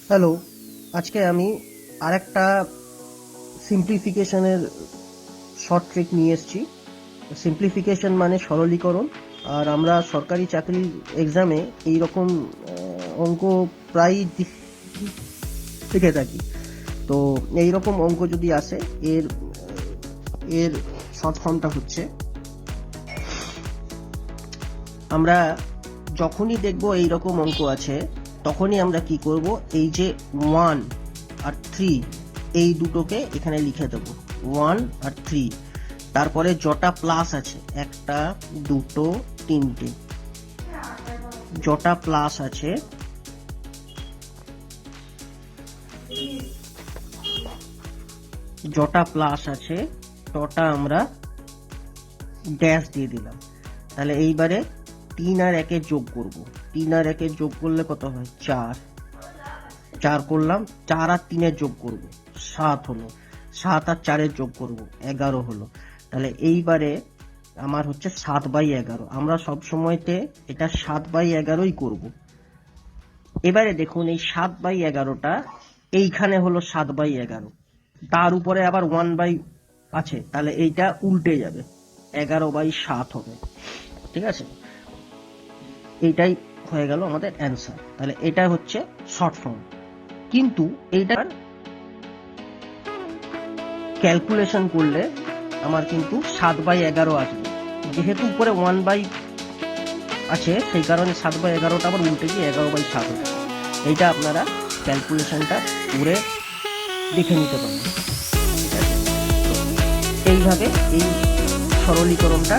Hello, আজকে আমি আরেকটা সিম্পলিফিকেশনের শর্ট ট্রিক নিয়ে এসেছি। সিম্পলিফিকেশন মানে সরলীকরণ। আর আমরা সরকারি চাকরির এক্সামে এইরকম অঙ্ক প্রায় দেখে থাকি। তো এইরকম অঙ্ক যদি আসে, এর এর শর্ট ফর্মটা হচ্ছে, আমরা যখনই দেখব এইরকম অঙ্ক আছে তখনই আমরা কি করব, এই যে 1 আর 3 এই দুটোকে এখানে লিখে দেব, 1 আর 3। তারপরে যটা প্লাস আছে, একটা, দুটো, তিনটে, যটা প্লাস আছে তটা আমরা ড্যাশ দিয়ে দিলাম। তাহলে এইবারে 3 আর 1 যোগ করব। 3 আর 1 যোগ করলে কত হয়? 4। 4 করলাম, 4 আর 3 যোগ করব, 7 হলো। 7 আর 4 যোগ করব, 11 হলো। তাহলে এইবারে আমার হচ্ছে 7/11। আমরা সব সময়তে এটা 7/11ই করব। এবারে দেখুন, এই 7/11টা এইখানে হলো 7/11, তার উপরে আবার 1 আছে, তাহলে এইটা উল্টে যাবে, 11/7 হবে। ঠিক আছে, এইটাই হয়ে গেল আমাদের অ্যান্সার। তাহলে এটা হচ্ছে শর্ট ফর্ম। কিন্তু এইটার ক্যালকুলেশন করলে আমার কিন্তু 7/11 আসবে। যেহেতু উপরে 1 আছে, সেই কারণে 7/11টা আবার উল্টে গিয়ে 11/7 হবে। এইটা আপনারা ক্যালকুলেশনটা করে দেখে নিতে পারেন। ঠিক আছে, এইভাবে এই সরলীকরণটা